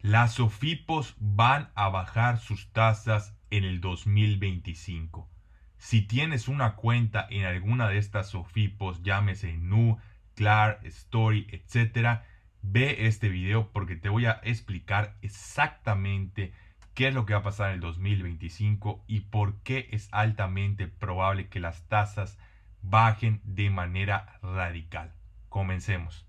Las SOFIPOS van a bajar sus tasas en el 2025. Si tienes una cuenta en alguna de estas SOFIPOS, llámese Nu, Clar, Story, etcétera, ve este video porque te voy a explicar exactamente qué es lo que va a pasar en el 2025 y por qué es altamente probable que las tasas bajen de manera radical. Comencemos.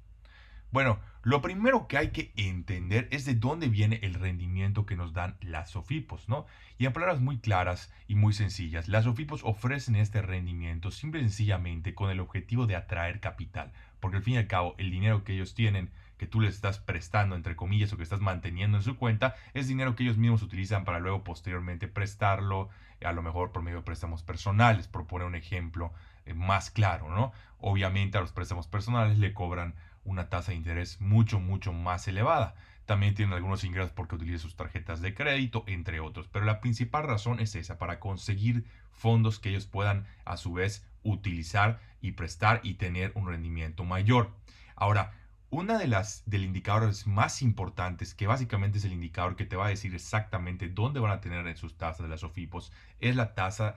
Bueno, lo primero que hay que entender es de dónde viene el rendimiento que nos dan las SOFIPOS, ¿no? Y en palabras muy claras y muy sencillas, las SOFIPOS ofrecen este rendimiento simple y sencillamente con el objetivo de atraer capital, porque al fin y al cabo el dinero que ellos tienen, que tú les estás prestando entre comillas o que estás manteniendo en su cuenta, es dinero que ellos mismos utilizan para luego posteriormente prestarlo, a lo mejor por medio de préstamos personales, por poner un ejemplo más claro, ¿no? Obviamente a los préstamos personales le cobran una tasa de interés mucho más elevada. También tienen algunos ingresos porque utilizan sus tarjetas de crédito, entre otros. Pero la principal razón es esa, para conseguir fondos que ellos puedan a su vez utilizar y prestar y tener un rendimiento mayor. Ahora, una de las del indicadores más importantes, que básicamente es el indicador que te va a decir exactamente dónde van a tener en sus tasas de las OFIPOS, es la tasa,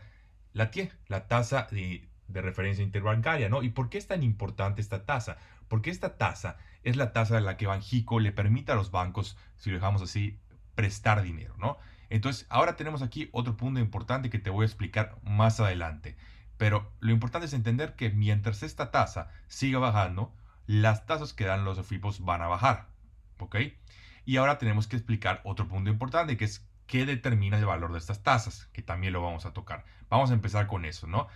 la TIE, la tasa de referencia interbancaria, ¿no? ¿Y por qué es tan importante esta tasa? Porque esta tasa es la tasa de la que Banxico le permite a los bancos, si lo dejamos así, prestar dinero, ¿no? Entonces, ahora tenemos aquí otro punto importante que te voy a explicar más adelante. Pero lo importante es entender que mientras esta tasa siga bajando, las tasas que dan los OFIPOS van a bajar, ¿ok? Y ahora tenemos que explicar otro punto importante, que es qué determina el valor de estas tasas, que también lo vamos a tocar. Vamos a empezar con eso, ¿no?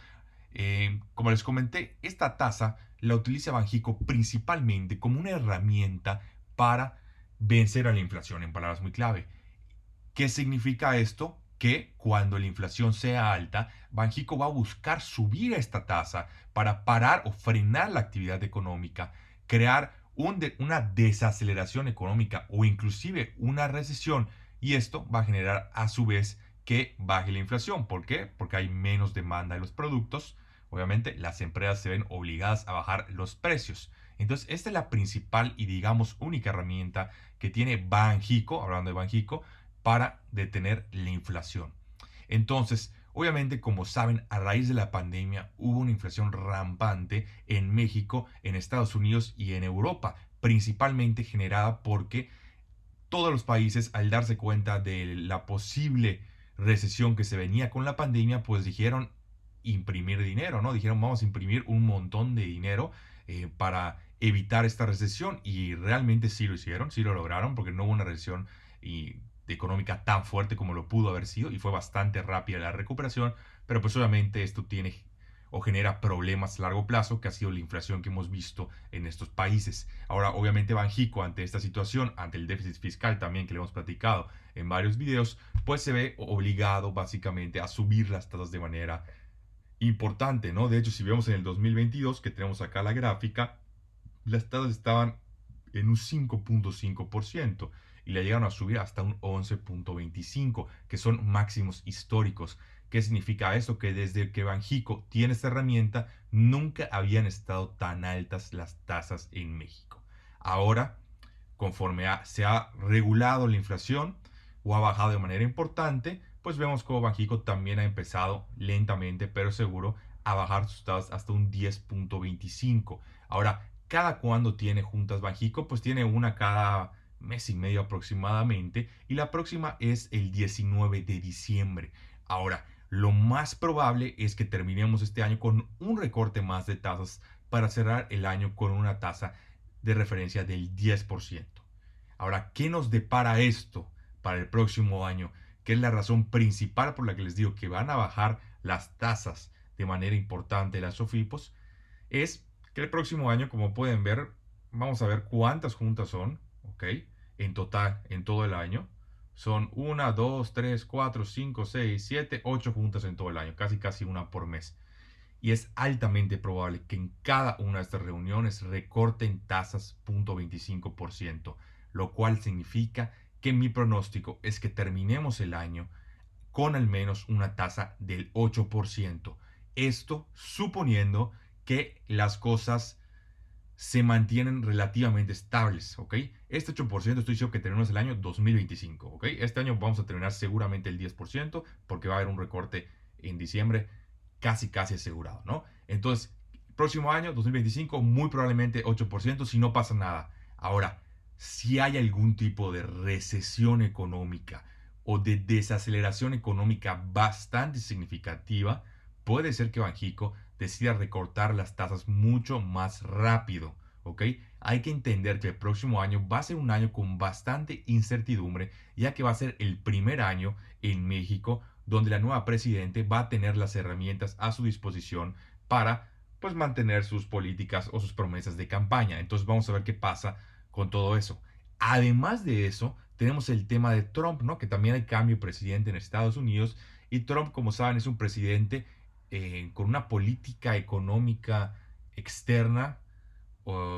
Como les comenté, esta tasa la utiliza Banxico principalmente como una herramienta para vencer a la inflación, en palabras muy clave. ¿Qué significa esto? Que cuando la inflación sea alta, Banxico va a buscar subir esta tasa para parar o frenar la actividad económica, crear una desaceleración económica o inclusive una recesión, y esto va a generar a su vez que baje la inflación. ¿Por qué? Porque hay menos demanda de los productos. Obviamente las empresas se ven obligadas a bajar los precios. Entonces, esta es la principal y digamos única herramienta que tiene Banxico, hablando de Banxico, para detener la inflación. Entonces, obviamente, como saben, a raíz de la pandemia hubo una inflación rampante en México, en Estados Unidos y en Europa, principalmente generada porque todos los países, al darse cuenta de la posible recesión que se venía con la pandemia, pues dijeron imprimir dinero, ¿no? Dijeron vamos a imprimir un montón de dinero para evitar esta recesión, y realmente sí lo hicieron, sí lo lograron, porque no hubo una recesión económica tan fuerte como lo pudo haber sido y fue bastante rápida la recuperación, pero pues obviamente esto tiene o genera problemas a largo plazo, que ha sido la inflación que hemos visto en estos países. Ahora, obviamente Banxico, ante esta situación, ante el déficit fiscal también que le hemos platicado en varios videos, pues se ve obligado básicamente a subir las tasas de manera importante, ¿no? De hecho, si vemos en el 2022, que tenemos acá la gráfica, las tasas estaban en un 5.5% y le llegaron a subir hasta un 11.25%, que son máximos históricos. ¿Qué significa esto? Que desde que Banxico tiene esta herramienta, nunca habían estado tan altas las tasas en México. Ahora, conforme se ha regulado la inflación o ha bajado de manera importante, pues vemos como Banxico también ha empezado lentamente pero seguro a bajar sus tasas hasta un 10.25. Ahora, cada cuando tiene juntas Banxico, pues tiene una cada mes y medio aproximadamente, y la próxima es el 19 de diciembre. Ahora, lo más probable es que terminemos este año con un recorte más de tasas para cerrar el año con una tasa de referencia del 10%. Ahora, ¿qué nos depara esto para el próximo año? ¿Qué es la razón principal por la que les digo que van a bajar las tasas de manera importante las SOFIPOS? Es que el próximo año, como pueden ver, vamos a ver cuántas juntas son, ¿ok? En total, en todo el año. Son una, 2, 3, 4, 5, 6, 7, 8 juntas en todo el año, casi una por mes. Y es altamente probable que en cada una de estas reuniones recorten tasas 0.25%, lo cual significa que mi pronóstico es que terminemos el año con al menos una tasa del 8%. Esto suponiendo que las cosas se mantienen relativamente estables, ¿ok? Este 8% estoy seguro que tenemos el año 2025, ¿ok? Este año vamos a terminar seguramente el 10% porque va a haber un recorte en diciembre casi asegurado, ¿no? Entonces, próximo año, 2025, muy probablemente 8% si no pasa nada. Ahora, si hay algún tipo de recesión económica o de desaceleración económica bastante significativa, puede ser que Banxico decida recortar las tasas mucho más rápido, ¿ok? Hay que entender que el próximo año va a ser un año con bastante incertidumbre, ya que va a ser el primer año en México donde la nueva presidente va a tener las herramientas a su disposición para pues mantener sus políticas o sus promesas de campaña. Entonces vamos a ver qué pasa con todo eso. Además de eso, tenemos el tema de Trump, ¿no? Que también hay cambio de presidente en Estados Unidos y Trump, como saben, es un presidente con una política económica externa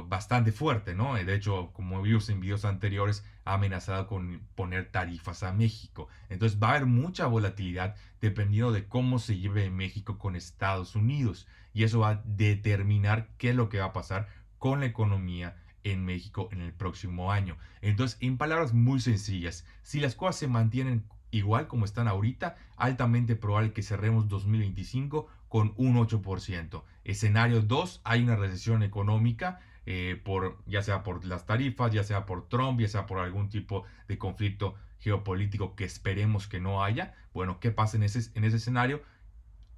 bastante fuerte, ¿no? De hecho, como vimos en videos anteriores, ha amenazado con poner tarifas a México. Entonces va a haber mucha volatilidad dependiendo de cómo se lleve México con Estados Unidos. Y eso va a determinar qué es lo que va a pasar con la economía en México en el próximo año. Entonces, en palabras muy sencillas, si las cosas se mantienen igual como están ahorita, altamente probable que cerremos 2025 con un 8%. Escenario 2, hay una recesión económica, ya sea por las tarifas, ya sea por Trump, ya sea por algún tipo de conflicto geopolítico que esperemos que no haya. Bueno, ¿qué pasa en ese escenario?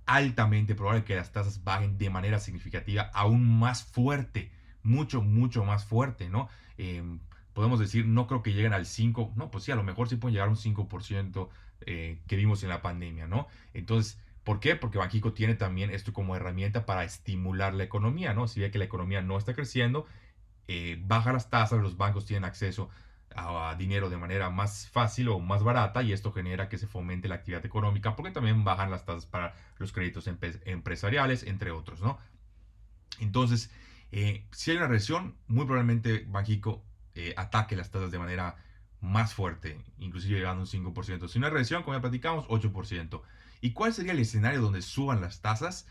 Altamente probable que las tasas bajen de manera significativa, aún más fuerte, mucho más fuerte, ¿no? Podemos decir, no creo que lleguen al 5, no, pues sí, a lo mejor sí pueden llegar a un 5% que vimos en la pandemia, ¿no? Entonces, ¿por qué? Porque Banxico tiene también esto como herramienta para estimular la economía, ¿no? Si ve que la economía no está creciendo, baja las tasas, los bancos tienen acceso a dinero de manera más fácil o más barata y esto genera que se fomente la actividad económica porque también bajan las tasas para los créditos empresariales, entre otros, ¿no? Entonces, si hay una recesión, muy probablemente Banxico ataque las tasas de manera más fuerte, inclusive llegando a un 5%. Si una recesión, como ya platicamos, 8%. ¿Y cuál sería el escenario donde suban las tasas?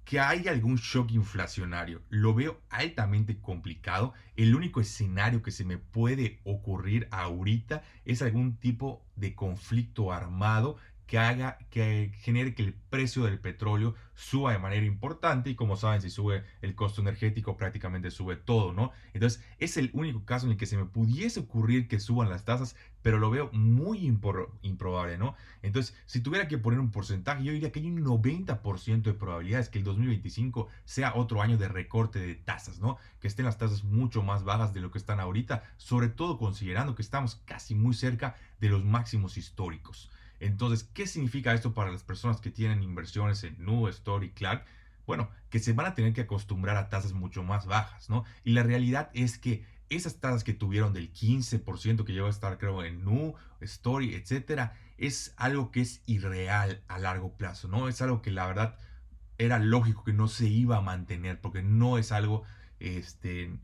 Que haya algún shock inflacionario. Lo veo altamente complicado. El único escenario que se me puede ocurrir ahorita es algún tipo de conflicto armado que genere que el precio del petróleo suba de manera importante y como saben, si sube el costo energético prácticamente sube todo, ¿no? Entonces es el único caso en el que se me pudiese ocurrir que suban las tasas, pero lo veo muy improbable, ¿no? Entonces, si tuviera que poner un porcentaje, yo diría que hay un 90% de probabilidades que el 2025 sea otro año de recorte de tasas, ¿no? Que estén las tasas mucho más bajas de lo que están ahorita, sobre todo considerando que estamos casi muy cerca de los máximos históricos. Entonces, ¿qué significa esto para las personas que tienen inversiones en Nu, Story, Clark? Bueno, que se van a tener que acostumbrar a tasas mucho más bajas, ¿no? Y la realidad es que esas tasas que tuvieron del 15% que llegó a estar, creo, en Nu, Story, etcétera, es algo que es irreal a largo plazo, ¿no? Es algo que la verdad era lógico que no se iba a mantener, porque no es algo, este,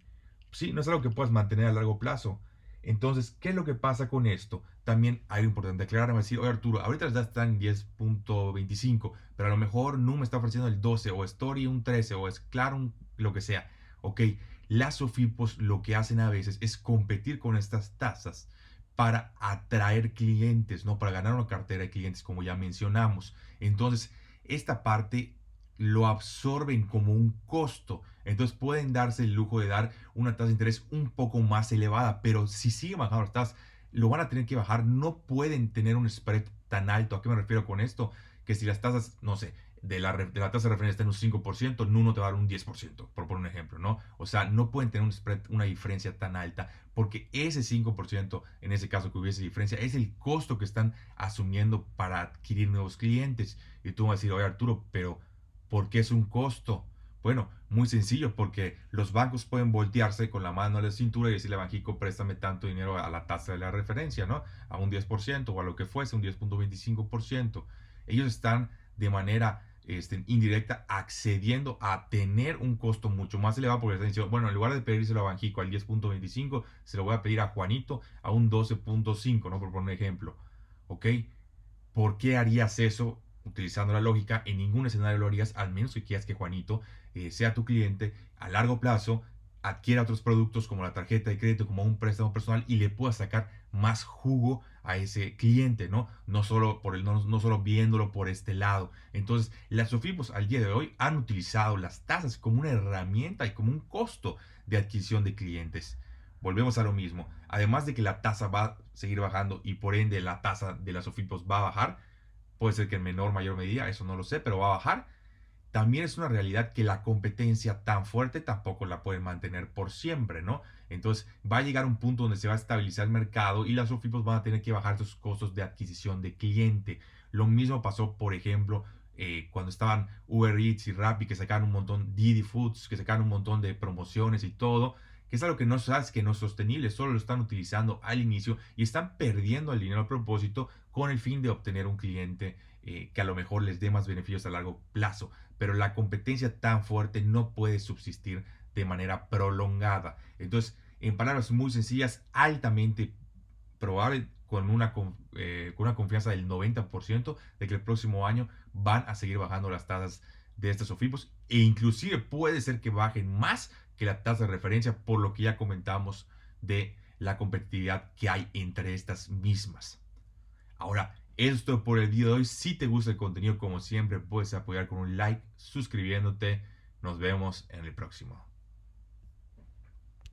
sí, no es algo que puedas mantener a largo plazo. Entonces, ¿qué es lo que pasa con esto? También hay importante aclarar, decir, oye Arturo, ahorita las están en 10.25, pero a lo mejor no me está ofreciendo el 12, o Story un 13, o es claro lo que sea. Ok, las SOFIPOS lo que hacen a veces es competir con estas tasas para atraer clientes, ¿no? Para ganar una cartera de clientes, como ya mencionamos. Entonces, esta parte lo absorben como un costo. Entonces pueden darse el lujo de dar una tasa de interés un poco más elevada, pero si siguen bajando las tasas, lo van a tener que bajar. No pueden tener un spread tan alto. ¿A qué me refiero con esto? Que si las tasas, no sé, de la tasa de referencia está en un 5%, no te va a dar un 10%, por poner un ejemplo, ¿no? O sea, no pueden tener un spread, una diferencia tan alta, porque ese 5%, en ese caso que hubiese diferencia, es el costo que están asumiendo para adquirir nuevos clientes. Y tú vas a decir, oye Arturo, pero ¿por qué es un costo? Bueno, muy sencillo, porque los bancos pueden voltearse con la mano a la cintura y decirle a Banxico, préstame tanto dinero a la tasa de la referencia, ¿no? A un 10% o a lo que fuese, un 10.25%. Ellos están de manera indirecta accediendo a tener un costo mucho más elevado porque están diciendo, bueno, en lugar de pedírselo a Banxico al 10.25, se lo voy a pedir a Juanito a un 12.5, ¿no? Por poner un ejemplo. ¿Ok? ¿Por qué harías eso utilizando la lógica? En ningún escenario lo harías, al menos que quieras que Juanito sea tu cliente a largo plazo adquiera otros productos como la tarjeta de crédito, como un préstamo personal y le pueda sacar más jugo a ese cliente, ¿no? No solo viéndolo por este lado. Entonces, las SOFIPOS al día de hoy han utilizado las tasas como una herramienta y como un costo de adquisición de clientes. Volvemos a lo mismo. Además de que la tasa va a seguir bajando y por ende la tasa de las SOFIPOS va a bajar, puede ser que en menor o mayor medida, eso no lo sé, pero va a bajar. También es una realidad que la competencia tan fuerte tampoco la pueden mantener por siempre, ¿no? Entonces va a llegar un punto donde se va a estabilizar el mercado y las SOFIPOS van a tener que bajar sus costos de adquisición de cliente. Lo mismo pasó, por ejemplo, cuando estaban Uber Eats y Rappi, que sacaron un montón, Didi Foods, que sacaron un montón de promociones y todo, que es algo que no sabes que no es sostenible, solo lo están utilizando al inicio y están perdiendo el dinero a propósito con el fin de obtener un cliente que a lo mejor les dé más beneficios a largo plazo. Pero la competencia tan fuerte no puede subsistir de manera prolongada. Entonces, en palabras muy sencillas, altamente probable, con una confianza del 90% de que el próximo año van a seguir bajando las tasas de estos SOFIPOS e inclusive puede ser que bajen más que la tasa de referencia por lo que ya comentamos de la competitividad que hay entre estas mismas. Ahora, esto por el día de hoy. Si te gusta el contenido, como siempre, puedes apoyar con un like, suscribiéndote. Nos vemos en el próximo.